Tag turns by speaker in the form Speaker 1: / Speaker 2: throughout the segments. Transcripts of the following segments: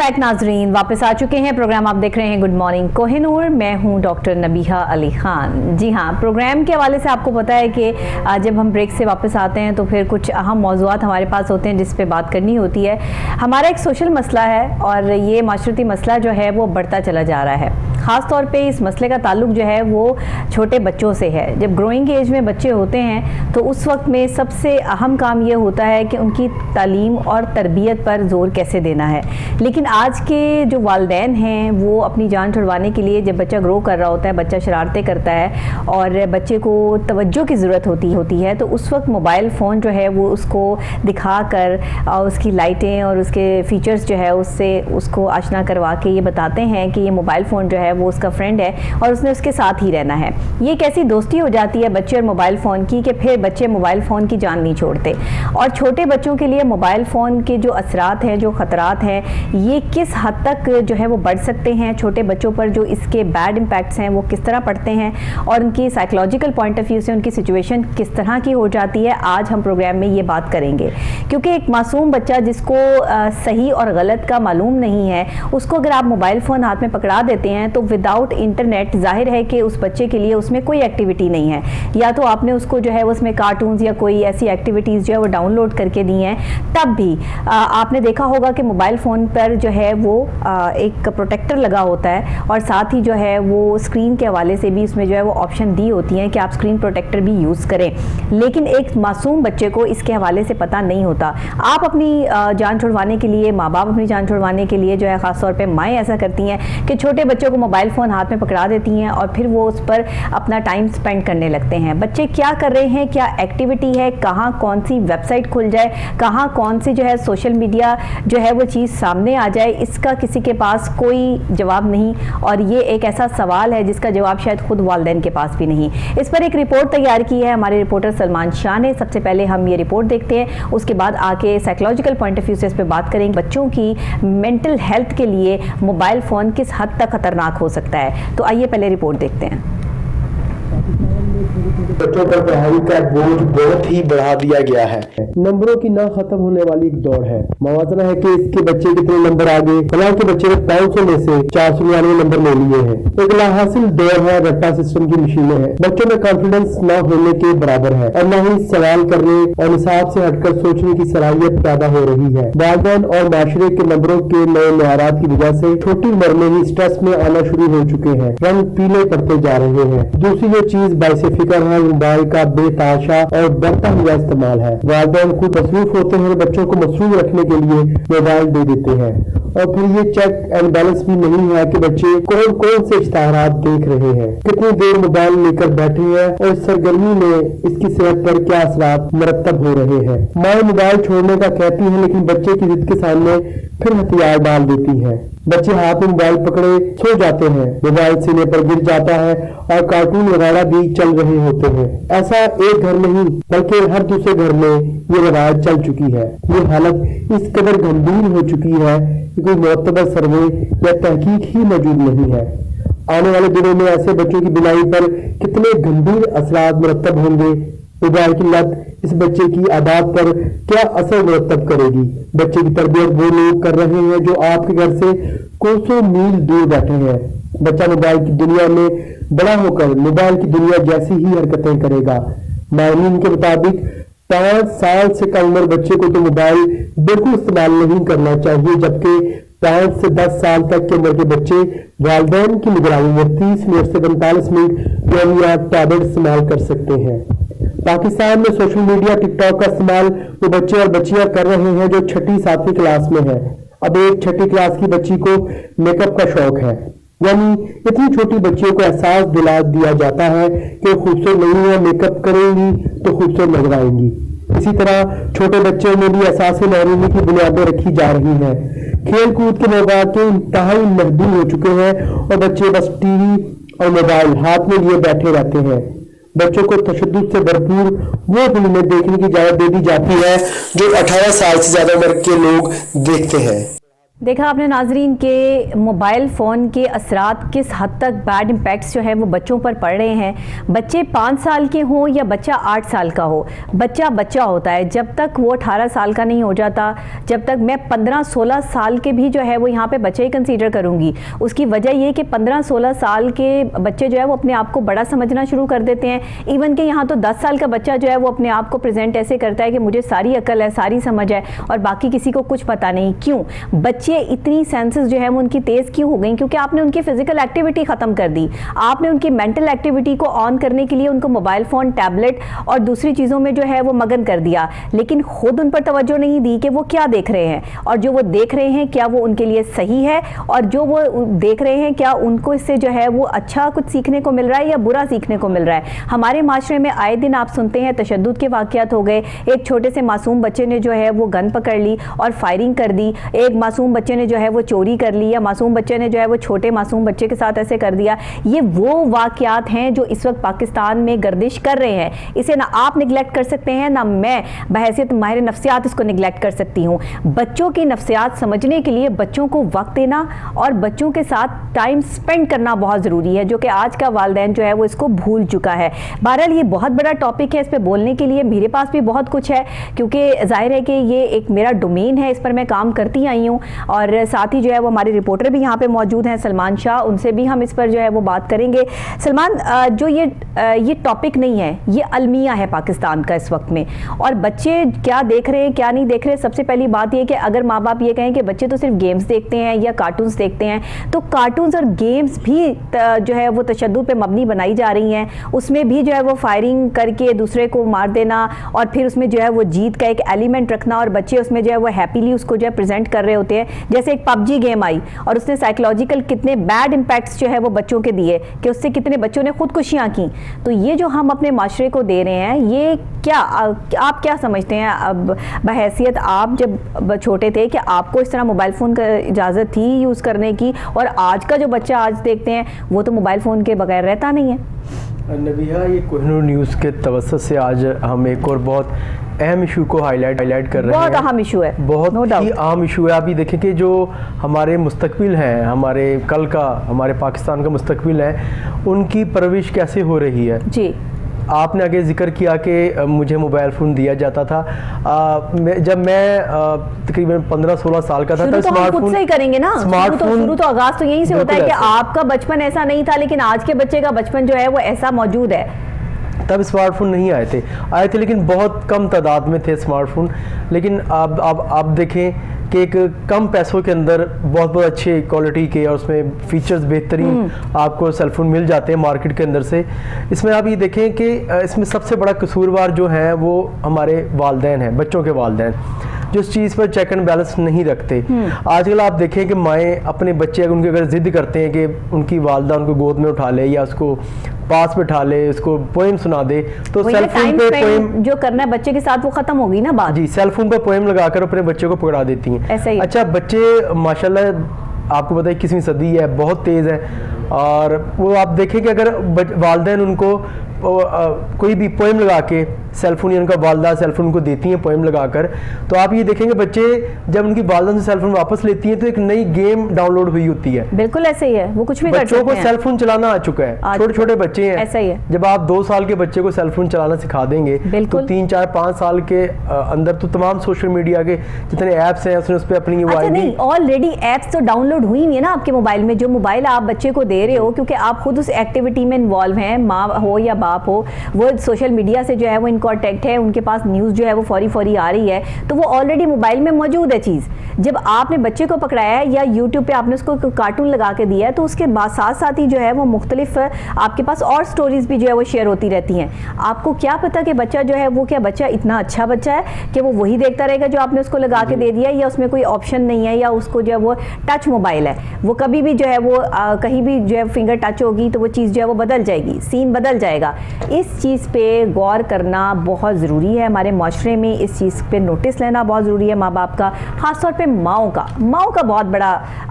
Speaker 1: Back नाजरीन, वापस आ चुके हैं। प्रोग्राम आप देख रहे हैं गुड मॉर्निंग कोहिनूर। मैं हूं डॉक्टर नबीहा अली खान। जी हाँ, प्रोग्राम के हवाले से आपको पता है कि जब हम ब्रेक से वापस आते हैं तो फिर कुछ अहम मौज़ूआत हमारे पास होते हैं जिस पे बात करनी होती है। हमारा एक सोशल मसला है और ये माशरती मसला जो है वो बढ़ता चला जा रहा है। ख़ास तौर पे इस मसले का ताल्लुक जो है वो छोटे बच्चों से है। जब ग्रोइंग एज में बच्चे होते हैं तो उस वक्त में सबसे अहम काम ये होता है कि उनकी तालीम और तरबियत पर ज़ोर कैसे देना है। लेकिन आज के जो वालिदैन हैं वो अपनी जान छुड़वाने के लिए, जब बच्चा ग्रो कर रहा होता है, बच्चा शरारतें करता है और बच्चे को तवज्जो की ज़रूरत होती है तो उस वक्त मोबाइल फ़ोन जो है वो उसको दिखा कर और उसकी लाइटें और उसके फ़ीचर्स जो है उससे उसको आशना करवा के ये बताते हैं कि ये मोबाइल फ़ोन जो है वो उसका फ्रेंड है और उसने उसके साथ ही रहना है। ये कैसी दोस्ती हो जाती है बच्चे और मोबाइल फ़ोन की कि फिर बच्चे मोबाइल फ़ोन की जान नहीं छोड़ते। और छोटे बच्चों के लिए मोबाइल फ़ोन के जो असरात हैं, जो ख़तरात हैं, ये किस हद तक जो है वो बढ़ सकते हैं। छोटे बच्चों पर जो इसके बैड इम्पैक्ट्स हैं वो किस तरह पड़ते हैं और उनकी साइकोलॉजिकल पॉइंट ऑफ व्यू से उनकी सिचुएशन किस तरह की हो जाती है, आज हम प्रोग्राम में ये बात करेंगे। क्योंकि एक मासूम बच्चा जिसको सही और गलत का मालूम नहीं है, उसको अगर आप मोबाइल फ़ोन हाथ में पकड़ा देते हैं तो विदाउट इंटरनेट जाहिर है कि उस बच्चे के लिए उसमें कोई एक्टिविटी नहीं है। या तो आपने उसको जो है उसमें कार्टून्स या कोई ऐसी एक्टिविटीज़ जो है वो डाउनलोड करके दी हैं, तब भी आपने देखा होगा कि मोबाइल फ़ोन पर जो है वो एक प्रोटेक्टर लगा होता है और साथ ही जो है वो स्क्रीन के हवाले से भी उसमें जो है वो ऑप्शन दी होती हैं कि आप स्क्रीन प्रोटेक्टर भी यूज़ करें। लेकिन एक मासूम बच्चे को इसके हवाले से पता नहीं होता। आप अपनी जान छुड़वाने के लिए, माँ बाप अपनी जान छुड़वाने के लिए जो है ख़ासतौर पर माएँ ऐसा करती हैं कि छोटे बच्चों को मोबाइल फ़ोन हाथ में पकड़ा देती हैं और फिर वो उस पर अपना टाइम स्पेंड करने लगते हैं। बच्चे क्या कर रहे हैं, क्या एक्टिविटी है, कहाँ कौन सी वेबसाइट खुल जाए, कहाँ कौन सी जो है सोशल मीडिया जो है वो चीज़ सामने आ जाए, इसका किसी के पास कोई जवाब नहीं। और ये एक ऐसा सवाल है जिसका जवाब शायद खुद वालिदैन के पास भी नहीं। इस पर एक रिपोर्ट तैयार की है हमारे रिपोर्टर सलमान शाह ने। सबसे पहले हम ये रिपोर्ट देखते हैं, उसके बाद आके साइकोलॉजिकल पॉइंट ऑफ व्यू से इस पर बात करेंगे। बच्चों की मेंटल हेल्थ के लिए मोबाइल फ़ोन किस हद तक खतरनाक हो सकता है। तो आइए पहले रिपोर्ट देखते हैं।
Speaker 2: बच्चों पर पढ़ाई का बोझ बहुत ही बढ़ा दिया गया है। नंबरों की ना खत्म होने वाली एक दौड़ है। मवाजना है कि इसके बच्चे कितने नंबर आ गए। हालांकि बच्चे ने 500 में से 499 नंबर ले लिए हैं। एक लाहासिल दौड़ है, रट्टा सिस्टम की मशीनें हैं। बच्चों में कॉन्फिडेंस न होने के बराबर है और न ही सवाल करने और निसाब से हटकर सोचने की सलाहियत पैदा हो रही है। वालिदैन और माशरे के नंबरों के नए मेयारात की वजह से छोटी उम्र में ही स्ट्रेस में आना शुरू हो चुके हैं, रंग पीले पड़ते जा रहे हैं। दूसरी जो चीज बाइसे फिक्र है मोबाइल का बेताशा और बढ़ता हुआ इस्तेमाल है। वालिदैन खुद मसरूफ होते हैं, बच्चों को मसरूफ रखने के लिए मोबाइल दे देते हैं और फिर ये चेक एंड बैलेंस भी नहीं है कि बच्चे कौन कौन से इश्तहारात देख रहे हैं, कितनी देर मोबाइल लेकर बैठे हैं और इस सरगर्मी में इसकी सेहत पर क्या असरात मरतब हो रहे हैं। माँ मोबाइल छोड़ने का कहती है लेकिन बच्चे की जिद के सामने फिर हथियार डाल देती है। बच्चे हाथ में मोबाइल पकड़े सो जाते हैं, मोबाइल सीने पर गिर जाता है और कार्टून वगैरह भी चल रहे होते हैं। ऐसा एक घर नहीं बल्कि हर दूसरे घर में ये रवायत चल चुकी है। ये हालत इस कदर गंभीर हो चुकी है कि कोई मुअत्तबर सर्वे या तहकीक ही मौजूद नहीं है। आने वाले दिनों में ऐसे बच्चों की बुनाई पर कितने गंभीर असरात मुरतब होंगे। मोबाइल की लत इस बच्चे की आदत पर क्या असर मुरतब करेगी। बच्चे की तरबियत वो लोग कर रहे हैं जो आपके घर से कोसों मील दूर बैठे हैं। बच्चा मोबाइल की दुनिया में बड़ा होकर मोबाइल की दुनिया जैसी ही हरकतें करेगा। माहिरीन के मुताबिक 5 साल से कम उम्र बच्चे को तो मोबाइल बिल्कुल इस्तेमाल नहीं करना चाहिए, जबकि 5 से 10 साल तक की उम्र के बच्चे वालिदैन की निगरानी में 30 मिनट से 45 मिनट यौमिया टैबलेट इस्तेमाल कर सकते हैं। पाकिस्तान में सोशल मीडिया टिकटॉक का इस्तेमाल वो बच्चे और बच्चियां कर रहे हैं जो 6ठी 7वीं क्लास में है। अब एक 6ठी क्लास की बच्ची को मेकअप का शौक है, यानी इतनी छोटी बच्चियों को एहसास दिला दिया जाता है कि खूबसूरत नहीं है, मेकअप करेंगी तो खूबसूरत नजर आएंगी। इसी तरह छोटे बच्चों में भी एहसास महरूमी की बुनियादें रखी जा रही हैं। खेल कूद के मौके इंतहाई महदूद हो चुके हैं और बच्चे बस टीवी और मोबाइल हाथ में लिए बैठे रहते हैं। बच्चों को तशद्दुद से भरपूर वो फिल्में देखने की इजाजत दे दी जाती है जो 18 साल से ज्यादा उम्र के लोग देखते हैं।
Speaker 1: देखा आपने नाजरीन के मोबाइल फ़ोन के असरात किस हद तक बैड इम्पैक्ट्स जो है वो बच्चों पर पड़ रहे हैं। बच्चे 5 साल के हों या बच्चा 8 साल का हो, बच्चा बच्चा होता है। जब तक वो 18 साल का नहीं हो जाता, जब तक मैं 15-16 साल के भी जो है वो यहाँ पे बच्चे ही कंसीडर करूँगी। उसकी वजह ये कि 15-16 साल के बच्चे जो है वो अपने आप को बड़ा समझना शुरू कर देते हैं। इवन कि यहाँ तो 10 साल का बच्चा जो है वो अपने आप को प्रेजेंट ऐसे करता है कि मुझे सारी अकल है, सारी समझ है और बाकी किसी को कुछ पता नहीं। क्यों? बच्चे इतनी सेंसेस जो है वो उनकी तेज क्यों हो गई? क्योंकि आपने उनकी फिजिकल एक्टिविटी खत्म कर दी। आपने उनकी मेंटल एक्टिविटी को ऑन करने के लिए उनको मोबाइल फोन, टैबलेट और दूसरी चीजों में जो है वो मगन कर दिया, लेकिन खुद उन पर तवज्जो नहीं दी कि वो क्या देख रहे हैं और जो वो देख रहे हैं क्या वो उनके लिए सही है और जो वो देख रहे हैं क्या उनको इससे जो है वो अच्छा कुछ सीखने को मिल रहा है या बुरा सीखने को मिल रहा है। हमारे माशरे में आए दिन आप सुनते हैं तशद्दुद के वाक़यात हो गए। एक छोटे से मासूम बच्चे ने जो है वो गन पकड़ ली और फायरिंग कर दी। एक मासूम बच्चे ने जो है वो चोरी कर ली या मासूम बच्चे ने जो है वो छोटे मासूम बच्चे के साथ ऐसे कर दिया। ये वो वाक़यात हैं जो इस वक्त पाकिस्तान में गर्दिश कर रहे हैं। इसे ना आप निगलेक्ट कर सकते हैं ना मैं बहैसियत माहिर नफ्सियात इसको निगलेक्ट कर सकती हूँ। बच्चों की नफ्सियात समझने के लिए बच्चों को वक्त देना और बच्चों के साथ टाइम स्पेंड करना बहुत ज़रूरी है, जो कि आज का वालिदैन जो है वो इसको भूल चुका है। बहरहाल ये बहुत बड़ा टॉपिक है, इस पर बोलने के लिए मेरे पास भी बहुत कुछ है क्योंकि जाहिर है कि ये एक मेरा डोमेन है, इस पर मैं काम करती आई हूँ और साथ ही जो है वो हमारे रिपोर्टर भी यहाँ पे मौजूद हैं सलमान शाह, उनसे भी हम इस पर जो है वो बात करेंगे। सलमान, जो ये टॉपिक नहीं है, ये अलमिया है पाकिस्तान का इस वक्त में और बच्चे क्या देख रहे हैं क्या नहीं देख रहे। सबसे पहली बात ये कि अगर माँ बाप ये कहें कि बच्चे तो सिर्फ गेम्स देखते हैं या कार्टून्स देखते हैं, तो कार्टून्स और गेम्स भी जो है वो तशद्दुद पे मबनी बनाई जा रही हैं। उसमें भी जो है वो फायरिंग करके दूसरे को मार देना और फिर उसमें जो है वो जीत का एक एलिमेंट रखना और बच्चे उसमें जो है वो हैप्पीली उसको जो है प्रेजेंट कर रहे होते हैं। जैसे एक पबजी गेम आई और उसने साइकोलॉजिकल कितने बैड इम्पैक्ट्स जो है वो बच्चों के दिए कि उससे कितने बच्चों ने खुदकुशियां की। तो ये जो हम अपने माशरे को दे रहे हैं, ये क्या आप क्या समझते हैं? अब बहैसियत आप जब छोटे थे कि आपको इस तरह मोबाइल फ़ोन का इजाज़त थी यूज़ करने की, और आज का जो बच्चा आज देखते हैं वो तो मोबाइल फ़ोन के बगैर रहता नहीं है।
Speaker 2: नबीहा, ये कोहिनूर न्यूज़ के तवज्जुह से आज हम एक और बहुत अहम इशू को हाईलाइट कर रहे हैं।
Speaker 1: बहुत अहम इशू है,
Speaker 2: बहुत ही अहम इशू है। आप ये देखें कि जो हमारे मुस्तकबिल हैं, हमारे कल का, हमारे पाकिस्तान का मुस्तकबिल है, उनकी परवरिश कैसे हो रही है। जी, आपने आगे जिक्र किया कि मुझे मोबाइल फ़ोन दिया जाता था जब मैं तकरीबन 15-16 साल का था।
Speaker 1: तो स्मार्टफोन से ही करेंगे ना, शुरू तो आगाज तो यहीं से होता है कि आपका बचपन ऐसा नहीं था, लेकिन आज के बच्चे का बचपन जो है वो ऐसा मौजूद है।
Speaker 2: तब स्मार्टफोन नहीं आए थे लेकिन बहुत कम तादाद में थे स्मार्टफोन। लेकिन अब आप देखें कि एक कम पैसों के अंदर बहुत अच्छे क्वालिटी के और उसमें फीचर्स बेहतरीन आपको सेलफोन मिल जाते हैं मार्केट के अंदर से। इसमें आप ये देखें कि इसमें सबसे बड़ा कसूरवार जो है वो हमारे वालिदैन हैं, बच्चों के वालिदैन, जो इस चीज़ पर चेक एंड बैलेंस नहीं रखते। आजकल आप देखें कि माएँ अपने बच्चे उनके अगर जिद करते हैं कि उनकी वालदा उनको गोद में उठा ले या उसको पास बैठा ले, उसको पोएम सुना दे, तो सेलफोन पे पोएम जो करना है बच्चे के साथ वो खत्म होगी ना बात। जी, सेलफोन पे पोएम लगाकर अपने बच्चे को पकड़ा देती हैं। ऐसा ही। अच्छा, बच्चे माशाल्लाह आपको पता है 21वीं सदी है, बहुत तेज़ है और वो आप देखें कि अगर वालिदैन उनको कोई भी पोएम लगा के सेलफोन या उनका वालदा सेलफोन को देती हैं पोएम लगाकर, तो आप ये देखेंगे बच्चे जब उनकी वालदा से सेलफोन वापस लेती हैं तो एक नई गेम डाउनलोड हुई होती है। बिल्कुल ऐसे ही है, वो कुछ भी कर सकते हैं। बच्चों को सेलफोन चलाना आ चुका है, छोटे छोटे बच्चे हैं। ऐसा ही है। जब आप 2 साल के बच्चे को सेलफोन चलाना सिखा देंगे तो 3, 4, 5 साल के अंदर तो तमाम सोशल मीडिया के जितने ऐप्स हैं उसने उस पर अपनी ऑलरेडी ऐप्स तो डाउनलोड हुई है ना आपके मोबाइल में। जो मोबाइल आप बच्चे को दे रहे हो क्योंकि आप खुद उस एक्टिविटी में इन्वॉल्व हैं, माँ हो या बाप हो, वो सोशल मीडिया से जो है वो इन कॉन्टेक्ट है, उनके पास न्यूज़ जो है वो फौरी आ रही है, तो वो ऑलरेडी मोबाइल में मौजूद है चीज़। जब आपने बच्चे को पकड़ाया है या यूट्यूब पे आपने उसको कार्टून लगा के दिया है, तो उसके बाद साथ साथ ही जो है वो मुख्तलिफ आपके पास और स्टोरीज भी जो है वो शेयर होती रहती हैं। आपको क्या पता कि बच्चा जो है वो क्या बच्चा इतना अच्छा बच्चा है कि वो वही देखता रहेगा जो आपने उसको लगा के दे दिया, या उसमें कोई ऑप्शन नहीं है, या उसको जो है वो टच मोबाइल है, वो कभी भी जो है वो कहीं भी जो है फिंगर टच होगी तो वो चीज़ जो है वो बदल जाएगी, सीन बदल जाएगा।
Speaker 1: इस चीज़ पे गौर करना बहुत ज़रूरी है। हमारे माशरे में इस चीज़ पे नोटिस लेना बहुत ज़रूरी है माँ बाप का, ख़ास तौर पे माओं का बहुत बड़ा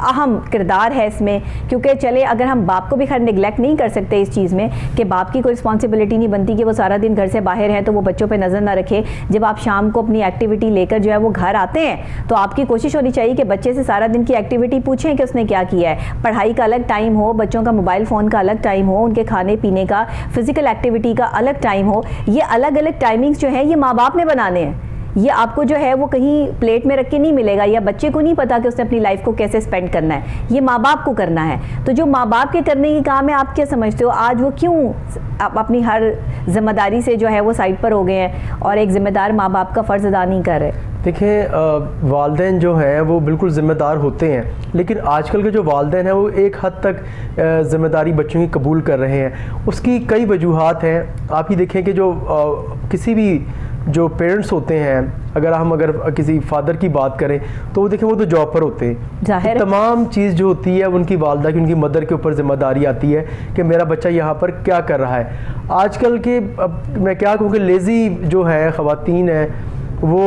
Speaker 1: अहम किरदार है इसमें। क्योंकि चले अगर हम बाप को भी खैर निगलेक्ट नहीं कर सकते इस चीज़ में कि बाप की कोई रिस्पॉन्सिबिलिटी नहीं बनती कि वो सारा दिन घर से बाहर है तो वो बच्चों पे नज़र ना रखे। जब आप शाम को अपनी एक्टिविटी लेकर जो है वो घर आते हैं तो आपकी कोशिश होनी चाहिए कि बच्चे से सारा दिन की एक्टिविटी पूछें कि उसने क्या किया है। पढ़ाई का अलग टाइम हो, बच्चों का मोबाइल फ़ोन का अलग टाइम हो, उनके खाने पीने का, फिजिकल एक्टिविटी का अलग टाइम हो। ये अलग अलग टाइमिंग्स जो है ये माँ बाप ने बनाने हैं। ये आपको जो है वो कहीं प्लेट में रख के नहीं मिलेगा, या बच्चे को नहीं पता कि उसने अपनी लाइफ को कैसे स्पेंड करना है, ये माँ बाप को करना है। तो जो माँ बाप के करने की काम है, आप क्या समझते हो आज वो क्यों आप अपनी हर जिम्मेदारी से जो है वो साइड पर हो गए हैं और एक जिम्मेदार माँ बाप का फ़र्ज़ अदा नहीं कर रहे?
Speaker 2: देखिए वालिदैन जो हैं वो बिल्कुल ज़िम्मेदार होते हैं, लेकिन आजकल के जो वालिदैन हैं वो एक हद तक ज़िम्मेदारी बच्चों की कबूल कर रहे हैं। उसकी कई वजूहात हैं। आप ही देखें कि जो किसी भी जो पेरेंट्स होते हैं, अगर किसी फादर की बात करें तो वो देखें वो तो जॉब पर होते हैं,
Speaker 1: जाहिर
Speaker 2: तो तमाम चीज़ जो होती है उनकी वालदा की, उनकी मदर के ऊपर ज़िम्मेदारी आती है कि मेरा बच्चा यहाँ पर क्या कर रहा है। आजकल के मैं क्या कहूँ कि लेज़ी जो है ख़वातीन हैं वो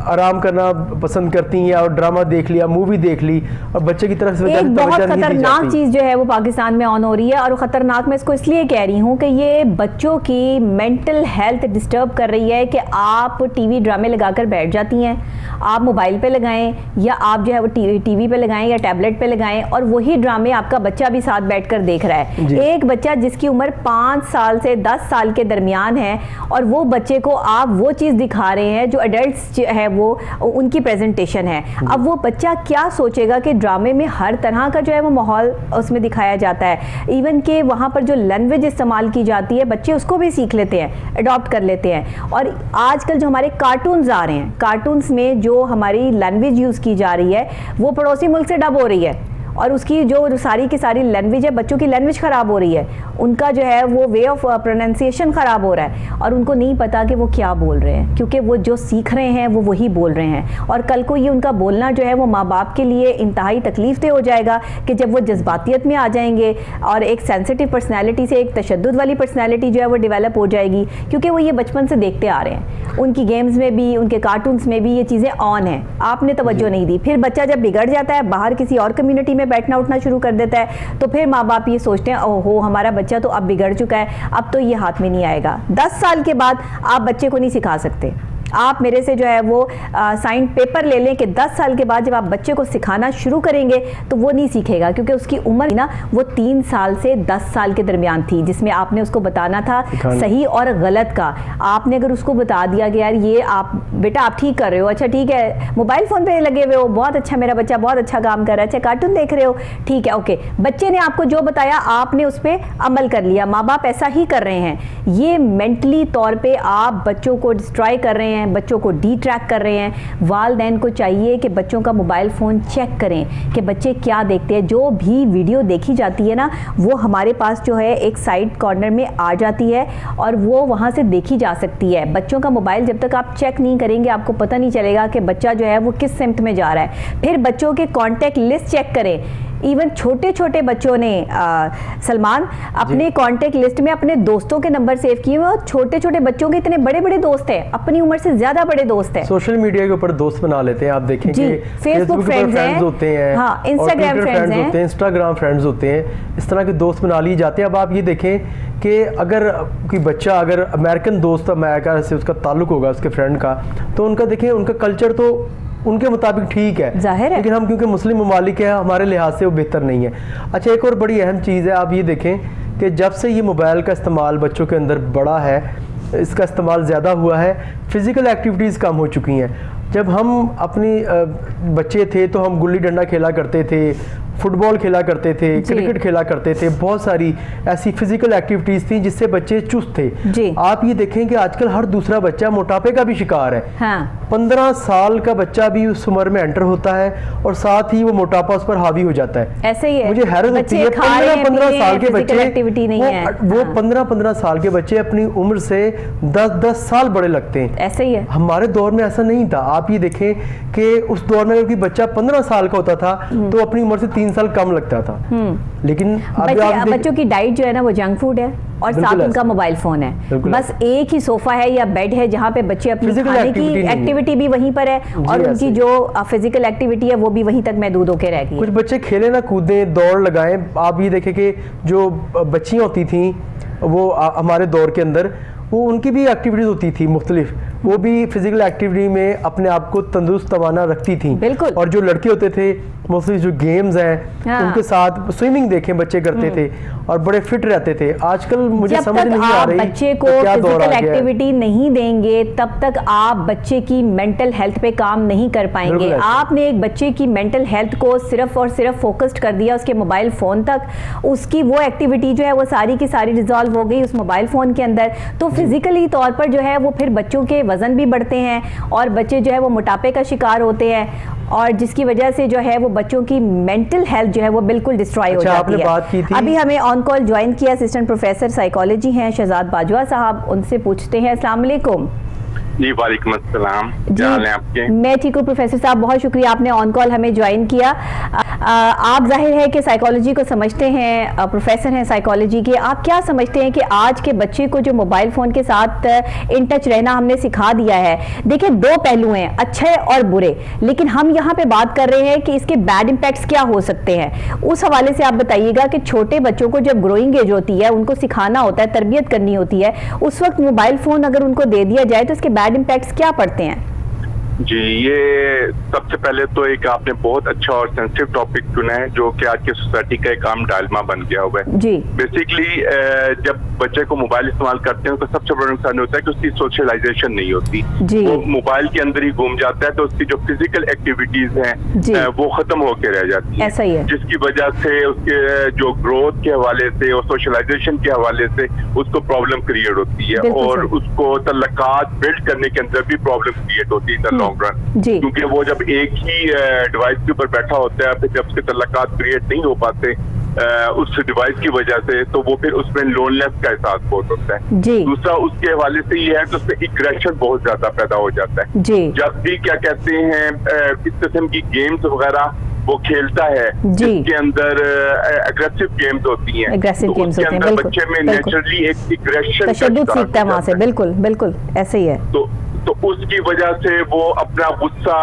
Speaker 2: आराम करना पसंद करती हैं और ड्रामा देख लिया, मूवी देख ली और बच्चे की तरफ से
Speaker 1: एक बहुत खतरनाक चीज़ जो है वो पाकिस्तान में ऑन हो रही है। और ख़तरनाक मैं इसको इसलिए कह रही हूँ कि ये बच्चों की मेंटल हेल्थ डिस्टर्ब कर रही है कि आप टीवी ड्रामे लगाकर बैठ जाती हैं, आप मोबाइल पे लगाएं या आप जो है वो टीवी पे लगाएं या टैबलेट पे लगाएं और वही ड्रामे आपका बच्चा भी साथ बैठकर देख रहा है। एक बच्चा जिसकी उम्र 5 साल से 10 साल के दरमियान है और वो बच्चे को आप वो चीज़ दिखा रहे हैं जो एडल्ट्स है वो उनकी प्रेजेंटेशन है। अब वो बच्चा क्या सोचेगा कि ड्रामे में हर तरह का जो है वो माहौल उसमें दिखाया जाता है, इवन कि वहाँ पर जो लैंग्वेज इस्तेमाल की जाती है बच्चे उसको भी सीख लेते हैं, अडॉप्ट कर लेते हैं। और आजकल जो हमारे कार्टून्स आ रहे हैं, कार्टून्स में जो हमारी लैंग्वेज यूज़ की जा रही है वो पड़ोसी मुल्क से डब हो रही है और उसकी जो सारी की सारी लैंग्वेज है, बच्चों की लैंग्वेज ख़राब हो रही है, उनका जो है वो वे ऑफ प्रोनाउंसिएशन ख़राब हो रहा है और उनको नहीं पता कि वो क्या बोल रहे हैं, क्योंकि वो जो सीख रहे हैं वो वही बोल रहे हैं। और कल को ये उनका बोलना जो है वो माँ बाप के लिए इंतहाई तकलीफ दे हो जाएगा कि जब वो जज्बातियत में आ जाएंगे और एक सेंसिटिव पर्सनैलिटी से एक तशद्दुद वाली पर्सनैलिटी जो है वो डेवलप हो जाएगी, क्योंकि वो ये बचपन से देखते आ रहे हैं। उनकी गेम्स में भी, उनके कार्टून्स में भी ये चीज़ें ऑन हैं, आपने तवज्जो नहीं दी। फिर बच्चा जब बिगड़ जाता है, बाहर किसी और कम्युनिटी में बैठना उठना शुरू कर देता है, तो फिर माँ बाप ये सोचते हैं ओहो हमारा बच्चा तो अब बिगड़ चुका है, अब तो ये हाथ में नहीं आएगा। 10 साल के बाद आप बच्चे को नहीं सिखा सकते। आप मेरे से जो है वो साइन पेपर ले लें कि 10 साल के बाद जब आप बच्चे को सिखाना शुरू करेंगे तो वो नहीं सीखेगा, क्योंकि उसकी उम्र ना वो 3 साल से 10 साल के दरमियान थी, जिसमें आपने उसको बताना था सही और गलत का। आपने अगर उसको बता दिया कि यार ये आप बेटा आप ठीक कर रहे हो, अच्छा ठीक है, मोबाइल फ़ोन पे लगे हुए हो, बहुत अच्छा, मेरा बच्चा बहुत अच्छा काम कर रहा है, अच्छा कार्टून देख रहे हो, ठीक है ओके, बच्चे ने आपको जो बताया आपने उस पर अमल कर लिया। माँ बाप ऐसा ही कर रहे हैं, ये मेंटली तौर पर आप बच्चों को डिस्ट्रॉय कर रहे हैं, बच्चों को डिट्रैक्ट कर रहे हैं। वालिदैन को चाहिए कि बच्चों का मोबाइल फ़ोन चेक करें कि बच्चे क्या देखते हैं। जो भी वीडियो देखी जाती है ना वो हमारे पास जो है एक साइड कॉर्नर में आ जाती है और वो वहाँ से देखी जा सकती है। बच्चों का मोबाइल जब तक आप चेक नहीं करेंगे आपको पता नहीं चलेगा कि बच्चा जो है वो किस सिमत में जा रहा है। फिर बच्चों के कॉन्टैक्ट लिस्ट चेक करें। इवन छोटे छोटे बच्चों ने सलमान अपने कॉन्टैक्ट लिस्ट में अपने दोस्तों के नंबर सेव किए हुए, और छोटे छोटे बच्चों के इतने बड़े बड़े दोस्त हैं, अपनी उम्र से ज्यादा बड़े दोस्त हैं।
Speaker 2: सोशल मीडिया के ऊपर दोस्त बना लेते हैं, आप देखेंगे
Speaker 1: फेसबुक फ्रेंड्स
Speaker 2: होते हैं,
Speaker 1: हाँ, इंस्टाग्राम फ्रेंड्स होते हैं,
Speaker 2: इंस्टाग्राम फ्रेंड्स होते हैं, इस तरह के दोस्त बना लिए जाते हैं। अब आप ये देखें कि अगर कोई बच्चा अगर अमेरिकन दोस्त अमेरिका से उसका ताल्लुक होगा उसके फ्रेंड का, तो उनका देखें उनका कल्चर तो उनके मुताबिक ठीक है,
Speaker 1: जाहिर है,
Speaker 2: लेकिन हम क्योंकि मुस्लिम ममालिक है हमारे लिहाज से वो बेहतर नहीं है। अच्छा एक और बड़ी अहम चीज़ है, आप ये देखें कि जब से ये मोबाइल का इस्तेमाल बच्चों के अंदर बढ़ा है, इसका इस्तेमाल ज़्यादा हुआ है, फ़िज़िकल एक्टिविटीज़ कम हो चुकी हैं। जब हम अपनी बच्चे थे तो हम गुल्ली डंडा खेला करते थे, फुटबॉल खेला करते थे, क्रिकेट खेला करते थे, बहुत सारी ऐसी फिजिकल एक्टिविटीज़ थी जिससे बच्चे चुस्त थे। आप ये देखें कि आजकल हर दूसरा बच्चा मोटापे का भी शिकार है।
Speaker 1: हाँ।
Speaker 2: 15 साल का बच्चा भी उस उम्र में एंटर होता है और साथ ही वो मोटापा उस पर हावी हो जाता है।
Speaker 1: ऐसे ही है,
Speaker 2: मुझे हैरत होती है 15 साल के बच्चे, वो 15 साल के बच्चे अपनी उम्र से 10 साल बड़े लगते हैं।
Speaker 1: ऐसे ही है।
Speaker 2: हमारे दौर में ऐसा नहीं था। आप ये देखें कि उस दौर में अगर कोई बच्चा 15 साल का होता था तो अपनी उम्र से 3 साल कम लगता था। लेकिन
Speaker 1: बच्चों की डाइट जो है ना वो जंक फूड है और साथ उनका मोबाइल फोन है। बस एक ही सोफा है या बेड है जहाँ पे बच्चे अपनी खाने की एक्टिविटी भी वहीं पर है और उनकी जो फिजिकल एक्टिविटी है वो भी वहीं तक महदूद होकर रह गई।
Speaker 2: कुछ बच्चे खेले ना कूदें, दौड़ लगाएं। आप ये देखें कि जो बच्चियां होती थी वो हमारे दौर के अंदर वो उनकी भी एक्टिविटीज होती थी मुख्तलिफ, वो भी फिजिकल एक्टिविटी में अपने आप को तंदुरुस्त तवाना रखती थी।
Speaker 1: बिल्कुल।
Speaker 2: और जो लड़के होते थे मोस्टली जो गेम्स हैं उनके साथ स्विमिंग देखें बच्चे करते थे और बड़े फिट रहते थे। आजकल मुझे समझ नहीं आ रही
Speaker 1: बच्चे को फिजिकल एक्टिविटी नहीं देंगे तब तक आप बच्चे की मेंटल हेल्थ पे काम नहीं कर पाएंगे। आपने एक बच्चे की मेंटल हेल्थ को सिर्फ और सिर्फ फोकस्ड कर दिया उसके मोबाइल फोन तक, उसकी वो एक्टिविटी जो है वो सारी की सारी रिजॉल्व हो गई उस मोबाइल फोन के अंदर, तो फिजिकली तौर पर जो है वो फिर बच्चों के वजन भी बढ़ते हैं और बच्चे जो है वो मोटापे का शिकार होते हैं और जिसकी वजह से जो है वो बच्चों की मेंटल हेल्थ जो है वो बिल्कुल डिस्ट्रॉय हो जाती है।
Speaker 2: बात की थी।
Speaker 1: अभी हमें ऑन कॉल ज्वाइन किया असिस्टेंट प्रोफेसर साइकोलॉजी हैं शहजाद बाजवा साहब, उनसे पूछते हैं। अस्सलाम वालेकुम।
Speaker 3: जी वालेकुम अस्सलाम, क्या हाल है आपके?
Speaker 1: मैं ठीक हूँ प्रोफेसर साहब, बहुत शुक्रिया आपने ऑन कॉल हमें ज्वाइन किया। आप जाहिर है कि साइकोलॉजी को समझते हैं, प्रोफेसर हैं साइकोलॉजी के, आप क्या समझते हैं कि आज के बच्चे को जो मोबाइल फ़ोन के साथ इन टच रहना हमने सिखा दिया है, देखिए दो पहलू हैं अच्छे और बुरे, लेकिन हम यहाँ पे बात कर रहे हैं कि इसके बैड इम्पैक्ट्स क्या हो सकते हैं। उस हवाले से आप बताइएगा कि छोटे बच्चों को जब ग्रोइंग एज होती है उनको सिखाना होता है, तरबियत करनी होती है, उस वक्त मोबाइल फ़ोन अगर उनको दे दिया जाए तो इसके बैड इम्पैक्ट्स क्या पड़ते हैं?
Speaker 3: जी, ये सबसे पहले तो एक आपने बहुत अच्छा और सेंसिटिव टॉपिक चुना है जो कि आज की सोसाइटी का एक आम डायलेमा बन गया हुआ है।
Speaker 1: जी।
Speaker 3: बेसिकली जब बच्चे को मोबाइल इस्तेमाल करते हैं तो सबसे बड़ा नुकसान होता है कि उसकी सोशलाइजेशन नहीं होती। वो मोबाइल के अंदर ही घूम जाता है तो उसकी जो फिजिकल एक्टिविटीज हैं वो खत्म होकर रह जाती है।
Speaker 1: ऐसा ही है।
Speaker 3: जिसकी वजह से उसके जो ग्रोथ के हवाले से और सोशलाइजेशन के हवाले से उसको प्रॉब्लम क्रिएट होती है और उसको तल्लकात बिल्ड करने के अंदर भी प्रॉब्लम क्रिएट होती है लॉन्ग रन, क्योंकि वो जब एक ही डिवाइस के ऊपर बैठा होता है फिर जब उसके तल्लकात क्रिएट नहीं हो पाते उस डिवाइस की वजह से तो वो फिर उसमें लोनलेस का एहसास बहुत होता है। दूसरा उसके हवाले से ये है कि उसमें एग्रेशन बहुत ज्यादा पैदा हो जाता है। जब भी क्या कहते हैं इस किस्म की गेम्स वगैरह वो खेलता है जिसके अंदर एग्रेसिव गेम्स होती हैं, तो उसके अंदर बच्चे में नेचुरली एक एग्रेशन
Speaker 1: सीखता है वहां से। बिल्कुल बिल्कुल ऐसे ही है।
Speaker 3: तो उसकी वजह से वो अपना गुस्सा,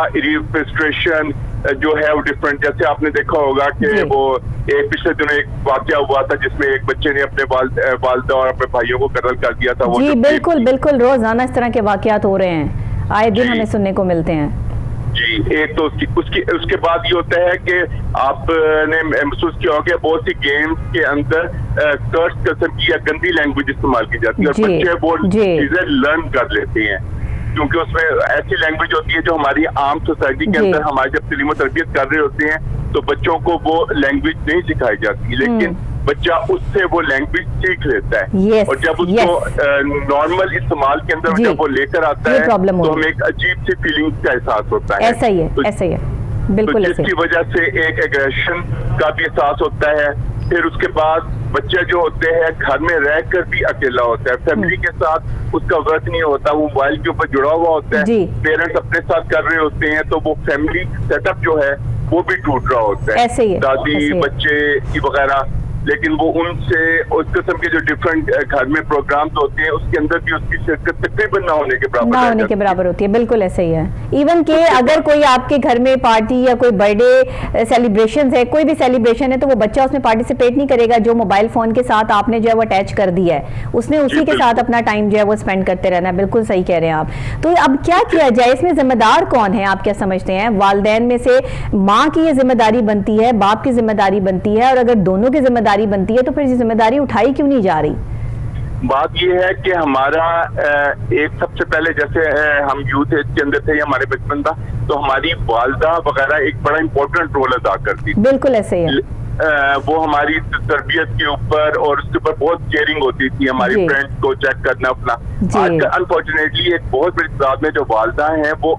Speaker 3: फ्रस्ट्रेशन जो है वो डिफरेंट, जैसे आपने देखा होगा कि वो एक पिछले दिनों एक वाकया हुआ था जिसमें एक बच्चे ने अपने वालिदा और अपने भाइयों को कत्ल कर दिया था।
Speaker 1: जी बिल्कुल बिल्कुल, रोजाना इस तरह के वाकयात हो रहे हैं, आए दिन हमें सुनने को मिलते हैं।
Speaker 3: जी, एक तो उसके बाद ये होता है कि आपने महसूस किया होगा बहुत सी गेम्स के अंदर कर्स किस्म की या गंदी लैंग्वेज इस्तेमाल की जाती है और बच्चे वो चीजें लर्न कर लेते हैं क्योंकि उसमें ऐसी लैंग्वेज होती है जो हमारी आम सोसाइटी के अंदर हमारे जब तालीम और तरबियत कर रहे होते हैं तो बच्चों को वो लैंग्वेज नहीं सिखाई जाती, लेकिन बच्चा उससे वो लैंग्वेज सीख लेता है और जब उसको नॉर्मल इस्तेमाल के अंदर जब वो लेकर आता है तो हमें एक अजीब सी फीलिंग्स का एहसास होता है।
Speaker 1: ऐसा ही है, ऐसा ही है, बिल्कुल।
Speaker 3: जिसकी वजह से एक एग्रेशन का भी एहसास होता है। फिर उसके बाद बच्चे जो होते हैं घर में रहकर भी अकेला होता है, फैमिली के साथ उसका वक्त नहीं होता, वो मोबाइल के ऊपर जुड़ा हुआ होता है, पेरेंट्स अपने साथ कर रहे होते हैं तो वो फैमिली सेटअप जो है वो भी टूट रहा होता है, दादी बच्चे वगैरह, लेकिन वो उनसे उस किस्म के जो डिफरेंट घर में प्रोग्राम्स होते हैं उसके अंदर भी उसकी शिरकत तकरीबन ना होने के बराबर
Speaker 1: होती है। बिल्कुल ऐसे ही है। इवन के अगर कोई आपके घर में पार्टी या कोई बर्थडे सेलिब्रेशन है, कोई भी सेलिब्रेशन है तो वो बच्चा उसमें पार्टिसिपेट नहीं करेगा जो मोबाइल फोन के साथ आपने जो है वो अटैच कर दिया है, उसने उसी के साथ अपना टाइम जो है वो स्पेंड करते रहना है। बिल्कुल सही कह रहे हैं आप। तो अब क्या किया जाए, इसमें जिम्मेदार कौन है, आप क्या समझते हैं? वालिदैन में से माँ की ये जिम्मेदारी बनती है, बाप की जिम्मेदारी बनती है, और अगर दोनों की जिम्मेदारी बनती है तो फिर ये जिम्मेदारी उठाई क्यों नहीं जा रही?
Speaker 3: बात ये है कि हमारा एक सबसे पहले जैसे हम यूथ एज के अंदर थे या हमारे बचपन था तो हमारी वालिदा वगैरह एक बड़ा इंपॉर्टेंट रोल अदा करती थी।
Speaker 1: बिल्कुल ऐसे ही है।
Speaker 3: وہ ہماری تربیت کے اوپر اور اس کے اوپر بہت کیئرنگ ہوتی تھی, ہماری فرینڈس کو چیک کرنا اپنا. آج کل انفارچونیٹلی ایک بہت بڑی تعداد میں جو والدہ ہیں وہ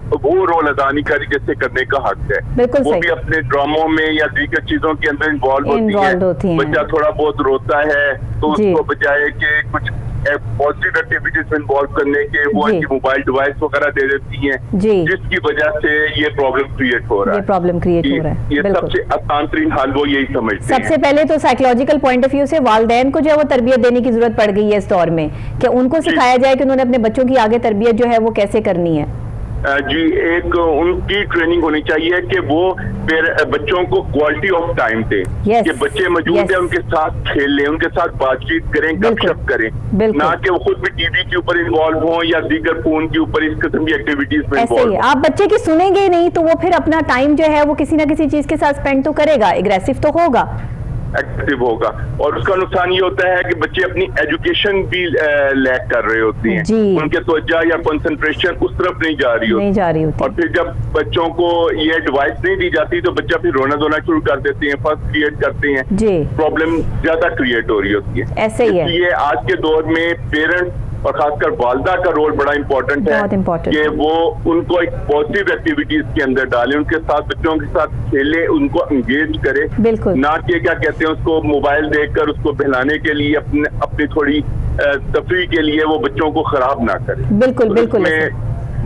Speaker 3: رول ادا نہیں کر جیسے کرنے کا حق ہے. وہ بھی اپنے ڈراموں میں یا دیگر چیزوں کے اندر انوالو ہوتی ہیں. بچہ تھوڑا بہت روتا ہے تو اس کو بجائے کہ کچھ پازیٹیو ایکٹیویٹیز میں انوالو کرنے کے وہ ان کی موبائل ڈیوائس وغیرہ دے دیتی ہیں, جس کی وجہ سے یہ پرابلم کریٹ ہو رہا ہے. یہ سب سے آسان ترین حل وہ یہی سمجھتے ہیں.
Speaker 1: سب سے پہلے تو سائیکولوجیکل پوائنٹ آف ویو سے والدین کو جو ہے وہ تربیت دینے کی ضرورت پڑ گئی ہے اس دور میں, کہ ان کو سکھایا جائے کہ انہوں نے اپنے بچوں کی آگے تربیت جو ہے وہ کیسے کرنی ہے.
Speaker 3: جی, ایک ان کی ٹریننگ ہونی چاہیے کہ وہ بچوں کو کوالٹی آف ٹائم دیں, کہ بچے موجود ہیں ان کے ساتھ کھیل لیں, ان کے ساتھ بات چیت کریں, گپ شپ کریں, نہ کہ وہ خود بھی ٹی وی کے اوپر انوالو ہوں یا دیگر فون کے اوپر اس قسم کی ایکٹیویٹیز میں انوالو ہوں.
Speaker 1: آپ بچے کی سنیں گے نہیں تو وہ پھر اپنا ٹائم جو ہے وہ کسی نہ کسی چیز کے ساتھ اسپینڈ تو کرے گا, اگریسو تو ہوگا,
Speaker 3: ایکٹیو ہوگا, اور اس کا نقصان یہ ہوتا ہے کہ بچے اپنی ایجوکیشن بھی لیک کر رہے ہوتے ہیں. ان کے توجہ یا کنسنٹریشن اس طرف نہیں جا رہی ہوتی, اور پھر جب بچوں کو یہ ڈیوائس نہیں دی جاتی تو بچہ پھر رونا دھونا شروع کر دیتے ہیں, فرسٹ کریٹ کرتے ہیں, پرابلم زیادہ کریٹ ہو رہی ہوتی ہے.
Speaker 1: ایسے ہی ہے.
Speaker 3: یہ آج کے دور میں پیرنٹس اور خاص کر والدہ کا رول بڑا امپورٹنٹ ہے کہ وہ ان کو ایک پازیٹیو ایکٹیویٹیز کے اندر ڈالیں, ان کے ساتھ بچوں کے ساتھ کھیلے, ان کو انگیج کرے, نہ کہ کیا کہتے ہیں اس کو موبائل دیکھ کر اس کو بہلانے کے لیے اپنی تھوڑی تفریح کے لیے وہ بچوں کو خراب نہ کرے.
Speaker 1: بالکل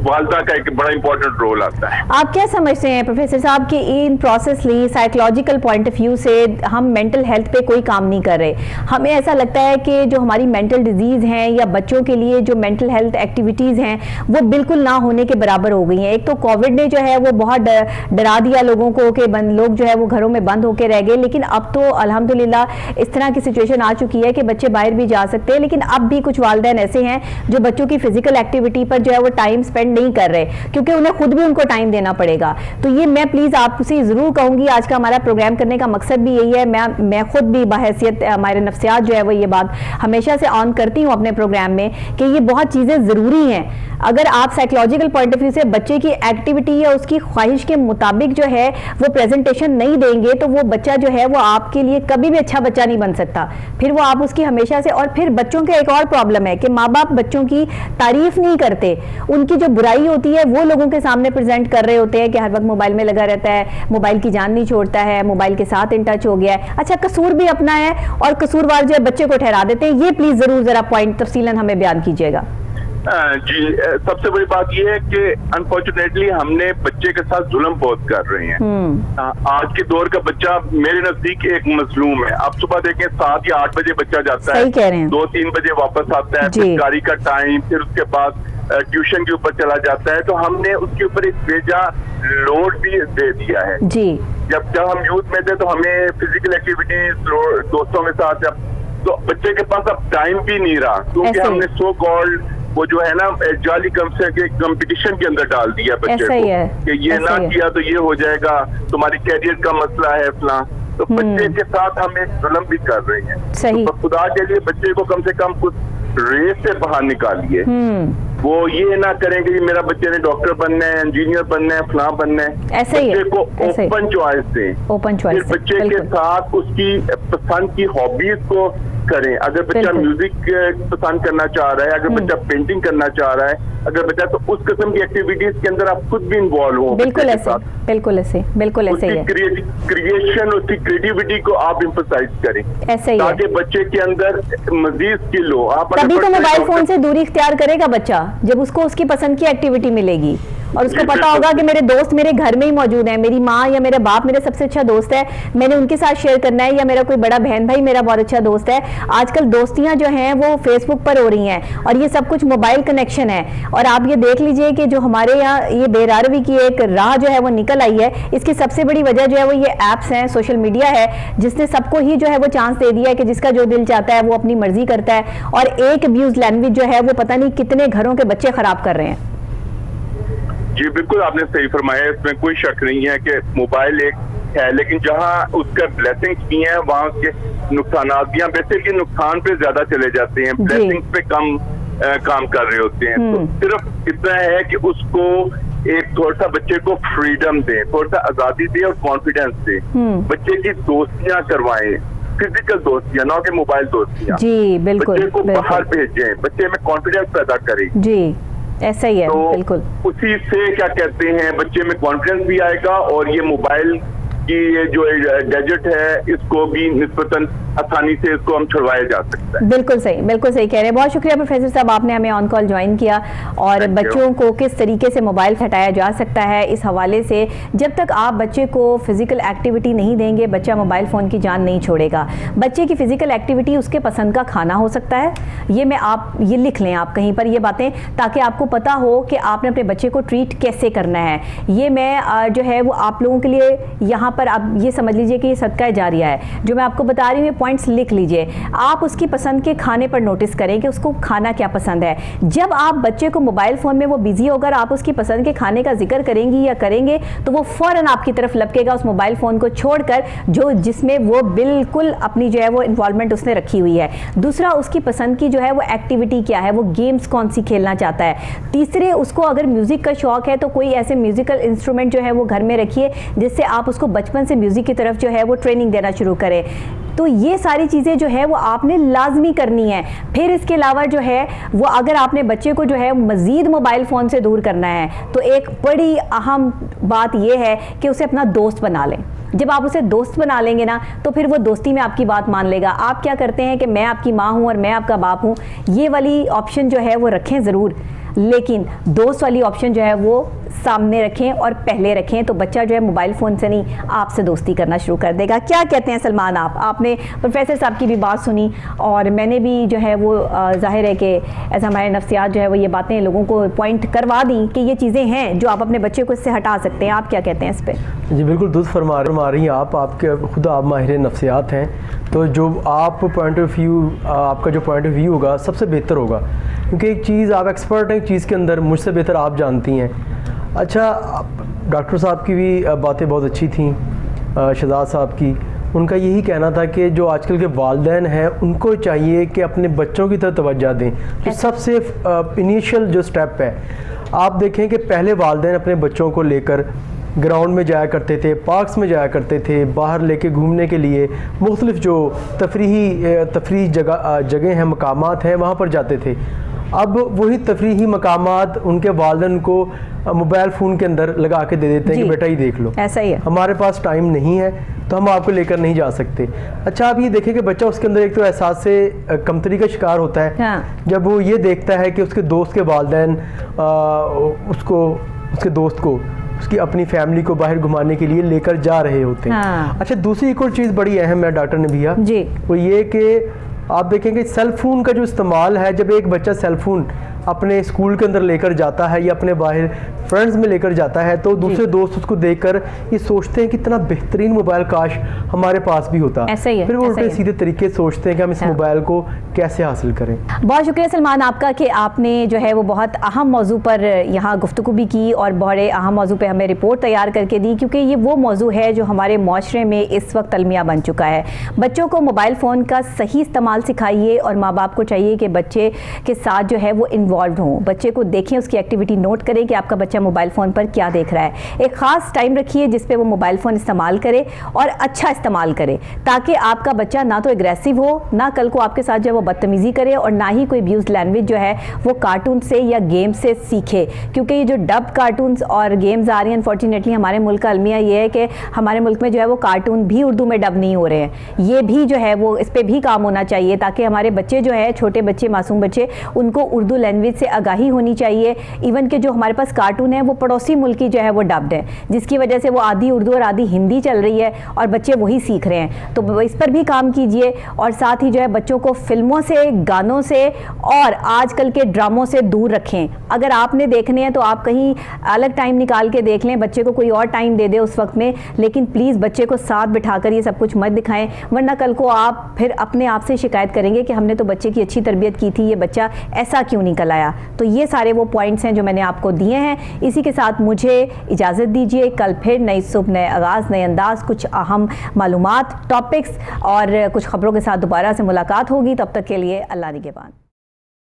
Speaker 3: والدہ کا ایک بڑا امپورٹنٹ رول آتا ہے.
Speaker 1: آپ کیا سمجھتے ہیں پروفیسر صاحب کہ ان پروسیسلی سائیکولوجیکل پوائنٹ آف ویو سے ہم مینٹل ہیلتھ پہ کوئی کام نہیں کر رہے؟ ہمیں ایسا لگتا ہے کہ جو ہماری مینٹل ڈیزیز ہیں یا بچوں کے لیے جو مینٹل ہیلتھ ایکٹیویٹیز ہیں وہ بالکل نہ ہونے کے برابر ہو گئی ہیں. ایک تو کووڈ نے جو ہے وہ بہت ڈرا دیا لوگوں کو کہ لوگ جو ہے وہ گھروں میں بند ہو کے رہ گئے, لیکن اب تو الحمدللہ اس طرح کی سچویشن آ چکی ہے کہ بچے باہر بھی جا سکتے ہیں, لیکن اب بھی کچھ والدین ایسے ہیں جو بچوں کی فزیکل ایکٹیویٹی پر جو ہے وہ ٹائم اسپینڈ نہیں کر رہے, کیونکہ انہیں خود بھی ان کو ٹائم دینا پڑے گا. تو یہ میں پلیز آپ سے ضرور کہوں گی, آج کا ہمارا پروگرام کرنے کا مقصد بھی یہی ہے, میں خود بھی بحیثیت ہمارے نفسیات جو ہے وہ یہ بات ہمیشہ سے آن کرتی ہوں اپنے پروگرام میں کہ یہ بہت چیزیں ضروری ہیں. اگر آپ سائیکولوجیکل پوائنٹ آف ویو سے بچے کی ایکٹیویٹی یا اس کی خواہش کے مطابق جو ہے وہ پریزنٹیشن نہیں دیں گے تو وہ بچہ جو ہے وہ آپ کے لیے کبھی بھی اچھا بچہ نہیں بن سکتا. پھر وہ آپ اس کی ہمیشہ سے, اور پھر بچوں کا ایک اور پرابلم ہے کہ ماں باپ بچوں کی تعریف نہیں کرتے, ان کی جو برائی ہوتی ہے وہ لوگوں کے سامنے پریزنٹ کر رہے ہوتے ہیں کہ ہر وقت موبائل میں لگا رہتا ہے, موبائل کی جان نہیں چھوڑتا ہے, موبائل کے ساتھ ان ٹچ ہو گیا ہے. اچھا, قصور بھی اپنا ہے اور قصوروار جو ہے بچے کو ٹھہرا دیتے ہیں. یہ پلیز ضرور ذرا پوائنٹ تفصیلاً ہمیں بیان کیجیے گا.
Speaker 3: جی, سب سے بڑی بات یہ ہے کہ انفارچونیٹلی ہم نے بچے کے ساتھ ظلم بہت کر رہے ہیں. آج کے دور کا بچہ میرے نزدیک ایک مظلوم ہے. آپ صبح دیکھیں 7 یا 8 بجے بچہ جاتا ہے, 2-3 بجے واپس آتا ہے, پھر گاڑی کا ٹائم, پھر اس کے بعد ٹیوشن کے اوپر چلا جاتا ہے. تو ہم نے اس کے اوپر ایک بیجا لوڈ بھی دے دیا ہے. جب ہم یوتھ میں تھے تو ہمیں فزیکل ایکٹیویٹیز دوستوں کے ساتھ, تو بچے کے پاس اب ٹائم بھی نہیں رہا کیونکہ ہم نے سو کالڈ وہ جو ہے نا جعلی کمپٹیشن کے اندر ڈال دیا بچے کو کہ یہ نہ کیا تو یہ ہو جائے گا, تمہاری کیریئر کا مسئلہ ہے فلاں. تو بچے کے ساتھ ہم ایک ظلم بھی کر رہے ہیں. تو خدا کے لیے بچے کو کم سے کم کچھ ریس سے باہر نکالیے. وہ یہ نہ کریں کہ میرا بچے نے ڈاکٹر بننا ہے, انجینئر بننا ہے, فلاں بننا ہے. بچے کو اوپن چوائس دیں. پھر بچے کے ساتھ اس کی پسند کی ہابیز کو کریں. اگر بچہ میوزک پسند کرنا چاہ رہا ہے, اگر بچہ پینٹنگ کرنا چاہ رہا ہے, اگر بچہ, تو اس قسم کی ایکٹیویٹیز کے اندر آپ خود بھی انوالو ہوں.
Speaker 1: بالکل ایسے ہی ہے.
Speaker 3: کریشن, اس کی کریٹیوٹی کو آپ ایمفسائز کریں تاکہ بچے کے اندر مزید اسکل ہو.
Speaker 1: تبھی تو موبائل فون سے دوری اختیار کرے گا بچہ, جب اس کو اس کی پسند کی ایکٹیویٹی ملے گی اور اس کو پتا ہوگا کہ میرے دوست میرے گھر میں ہی موجود ہیں, میری ماں یا میرا باپ میرا سب سے اچھا دوست ہے, میں نے ان کے ساتھ شیئر کرنا ہے, یا میرا کوئی بڑا بہن بھائی میرا بہت اچھا دوست ہے. آج کل دوستیاں جو ہیں وہ فیس بک پر ہو رہی ہیں اور یہ سب کچھ موبائل کنیکشن ہے. اور آپ یہ دیکھ لیجئے کہ جو ہمارے یہاں یہ بے راروی کی ایک راہ جو ہے وہ نکل آئی ہے, اس کی سب سے بڑی وجہ جو ہے وہ یہ ایپس ہیں, سوشل میڈیا ہے, جس نے سب کو ہی جو ہے وہ چانس دے دیا ہے کہ جس کا جو دل چاہتا ہے وہ اپنی مرضی کرتا ہے, اور ایک ابیوز لینگویج جو ہے وہ پتہ نہیں کتنے گھروں کے بچے خراب کر رہے ہیں.
Speaker 3: جی بالکل, آپ نے صحیح فرمایا, اس میں کوئی شک نہیں ہے کہ موبائل ایک ہے, لیکن جہاں اس کا بلیسنگز بھی ہیں وہاں اس کے نقصانات بھی ہیں. بیسیکلی نقصان پہ زیادہ چلے جاتے ہیں, بلیسنگز پہ کم کام کر رہے ہوتے ہیں. تو صرف اتنا ہے کہ اس کو ایک تھوڑا سا بچے کو فریڈم دیں, تھوڑا سا آزادی دیں اور کانفیڈینس دیں. بچے کی دوستیاں کروائیں, فزیکل دوستیاں, نہ کہ موبائل دوستیاں.
Speaker 1: جی بالکل.
Speaker 3: بچے کو باہر بھیجیں, بچے میں کانفیڈینس پیدا کریں.
Speaker 1: جی ایسا ہی ہے, بالکل.
Speaker 3: اسی سے کیا کہتے ہیں بچے میں کانفیڈینس بھی آئے گا, اور یہ موبائل کی یہ جو گیجٹ ہے اس کو بھی نسبتاً آسانی سے اس کو ہم چھڑوایا جا سکتا ہے.
Speaker 1: بالکل صحیح, بالکل صحیح کہہ رہے ہیں. بہت شکریہ پروفیسر صاحب, آپ نے ہمیں آن کال جوائن کیا, اور بچوں کو کس طریقے سے موبائل ہٹایا جا سکتا ہے اس حوالے سے. جب تک آپ بچے کو فزیکل ایکٹیویٹی نہیں دیں گے, بچہ موبائل فون کی جان نہیں چھوڑے گا. بچے کی فزیکل ایکٹیویٹی اس کے پسند کا کھانا ہو سکتا ہے, یہ لکھ لیں آپ کہیں پر یہ باتیں, تاکہ آپ کو پتا ہو کہ آپ نے اپنے بچے کو ٹریٹ کیسے کرنا ہے. یہ میں جو ہے وہ آپ لوگوں کے لیے یہاں پر آپ یہ سمجھ لیجئے کہ یہ صدقہ جاریہ ہے جو میں آپ کو بتا رہی ہوں. یہ پوائنٹس لکھ لیجئے. آپ اس کی پسند کے کھانے پر نوٹس کریں کہ اس کو کھانا کیا پسند ہے. جب آپ بچے کو موبائل فون میں وہ بیزی ہوگا, آپ اس کی پسند کے کھانے کا ذکر کریں گی یا کریں گے, تو وہ فوراً آپ کی طرف لپکے گا اس موبائل فون کو چھوڑ کر جس میں وہ بالکل اپنی جو ہے وہ انوالومنٹ اس نے رکھی ہوئی ہے. دوسرا, اس کی پسند کی جو ہے وہ ایکٹیویٹی کیا ہے, وہ گیمز کون سی کھیلنا چاہتا ہے. تیسرے, اس کو اگر میوزک کا شوق ہے تو کوئی ایسے میوزیکل انسٹرومنٹ جو ہے وہ گھر میں رکھیے جس سے آپ اس کو بچپن سے میوزک کی طرف جو ہے وہ ٹریننگ دینا شروع کریں. تو یہ ساری چیزیں جو ہے وہ آپ نے لازمی کرنی ہے. پھر اس کے علاوہ جو ہے وہ اگر آپ نے بچے کو جو ہے مزید موبائل فون سے دور کرنا ہے تو ایک بڑی اہم بات یہ ہے کہ اسے اپنا دوست بنا لیں. جب آپ اسے دوست بنا لیں گے نا تو پھر وہ دوستی میں آپ کی بات مان لے گا. آپ کیا کرتے ہیں کہ میں آپ کی ماں ہوں اور میں آپ کا باپ ہوں, یہ والی آپشن جو ہے وہ رکھیں ضرور, لیکن دوست والی آپشن جو ہے وہ سامنے رکھیں اور پہلے رکھیں. تو بچہ جو ہے موبائل فون سے نہیں, آپ سے دوستی کرنا شروع کر دے گا. کیا کہتے ہیں سلمان آپ نے پروفیسر صاحب کی بھی بات سنی, اور میں نے بھی جو ہے وہ ظاہر ہے کہ ایسا ہمارے نفسیات جو ہے وہ یہ باتیں لوگوں کو پوائنٹ کروا دی کہ یہ چیزیں ہیں جو آپ اپنے بچے کو اس سے ہٹا سکتے ہیں. آپ کیا کہتے ہیں اس پہ؟
Speaker 2: جی بالکل درست فرما رہی ہیں آپ کے خود آپ ماہر نفسیات ہیں, تو جو آپ پوائنٹ آف ویو, آپ کا جو پوائنٹ آف ویو ہوگا سب سے بہتر ہوگا, کیونکہ ایک چیز آپ ایکسپرٹ ہیں ایک چیز کے اندر, مجھ سے بہتر آپ جانتی ہیں. اچھا, ڈاکٹر صاحب کی بھی باتیں بہت اچھی تھیں, شہزاد صاحب کی. ان کا یہی کہنا تھا کہ جو آج کل کے والدین ہیں ان کو چاہیے کہ اپنے بچوں کی طرف توجہ دیں. تو سب سے انیشیل جو سٹیپ ہے, آپ دیکھیں کہ پہلے والدین اپنے بچوں کو لے کر گراؤنڈ میں جایا کرتے تھے, پارکس میں جایا کرتے تھے, باہر لے کے گھومنے کے لیے مختلف جو تفریحی جگہیں ہیں, مقامات ہیں, وہاں پر جاتے تھے. اب وہی تفریحی مقامات ان کے والدین کو موبائل فون کے اندر لگا کے دے دیتے ہیں کہ بیٹا یہ دیکھ لو,
Speaker 1: ایسا ہی ہے,
Speaker 2: ہمارے پاس ٹائم نہیں ہے تو ہم آپ کو لے کر نہیں جا سکتے. اچھا, آپ یہ دیکھیں کہ بچہ اس کے اندر ایک تو احساس سے کمتری کا شکار ہوتا ہے جب وہ یہ دیکھتا ہے کہ اس کے دوست کے والدین اس کے دوست کو اس کی اپنی فیملی کو باہر گھمانے کے لیے لے کر جا رہے ہوتے ہیں. اچھا, دوسری ایک اور چیز بڑی اہم ہے ڈاکٹر نبیہ, وہ یہ کہ آپ دیکھیں کہ سیل فون کا جو استعمال ہے, جب ایک بچہ سیل فون اپنے اسکول کے اندر لے کر جاتا ہے یا اپنے باہر فرینڈز میں لے کر جاتا ہے تو دوسرے دوست اس کو دیکھ کر یہ سوچتے ہیں کہ اتنا بہترین موبائل کاش ہمارے پاس بھی ہوتا, پھر وہ الٹے سیدھے طریقے سوچتے ہیں کہ ہم اس موبائل کو کیسے حاصل کریں.
Speaker 1: بہت شکریہ سلمان آپ کا کہ آپ نے جو ہے وہ بہت اہم موضوع پر یہاں گفتگو بھی کی اور بڑے اہم موضوع پہ ہمیں رپورٹ تیار کر کے دی, کیونکہ یہ وہ موضوع ہے جو ہمارے معاشرے میں اس وقت المیہ بن چکا ہے. بچوں کو موبائل فون کا صحیح استعمال سکھائیے, اور ماں باپ کو چاہیے کہ بچے کے ساتھ جو ہے وہ انوالوڈ ہوں, بچے کو دیکھیں, اس کی ایکٹیویٹی نوٹ کریں کہ آپ کا بچہ موبائل فون پر کیا دیکھ رہا ہے. ایک خاص ٹائم رکھیے جس پہ وہ موبائل فون استعمال کرے اور اچھا استعمال کرے, تاکہ آپ کا بچہ نہ تو اگریسو ہو, نہ کل کو آپ کے ساتھ جو ہے وہ بدتمیزی کرے, اور نہ ہی کوئی ابیوز لینگویج جو ہے وہ کارٹون سے یا گیم سے سیکھے. کیونکہ یہ جو ڈب کارٹونز اور گیمز آ رہی ہیں, انفارچونیٹلی ہمارے ملک کا المیہ یہ ہے کہ ہمارے ملک میں جو ہے وہ کارٹون بھی اردو میں ڈب نہیں ہو رہے ہیں. یہ بھی جو ہے وہ اس پہ بھی کام ہونا چاہیے, تاکہ ہمارے بچے جو ہے, چھوٹے بچے, معصوم بچے, ان کو اردو لینگویج سے آگاہی ہونی چاہیے. ایون کہ جو ہمارے پاس کارٹون ہے وہ پڑوسی ملک کی جو ہے وہ ڈبڈ ہے, جس کی وجہ سے وہ آدھی اردو اور آدھی ہندی چل رہی ہے اور بچے وہی سیکھ رہے ہیں. تو اس پر بھی کام کیجئے, اور ساتھ ہی جو ہے بچوں کو فلموں سے, گانوں سے اور آج کل کے ڈراموں سے دور رکھیں. اگر آپ نے دیکھنے ہیں تو آپ کہیں الگ ٹائم نکال کے دیکھ لیں, بچے کو کوئی اور ٹائم دے دے اس وقت میں, لیکن پلیز بچے کو ساتھ بٹھا کر یہ سب کچھ مت دکھائیں, ورنہ کل کو آپ پھر اپنے آپ سے شکایت کریں گے کہ ہم نے تو بچے کی اچھی تربیت کی تھی, یہ بچہ ایسا کیوں نکل آیا. تو یہ سارے وہ پوائنٹس ہیں جو میں نے آپ کو دیے ہیں. اسی کے ساتھ مجھے اجازت دیجیے, کل پھر نئی صبح, نئے آغاز, نئے انداز, کچھ اہم معلومات, ٹاپکس اور کچھ خبروں کے ساتھ دوبارہ سے ملاقات ہوگی. تب تک کے لیے اللہ نگہبان.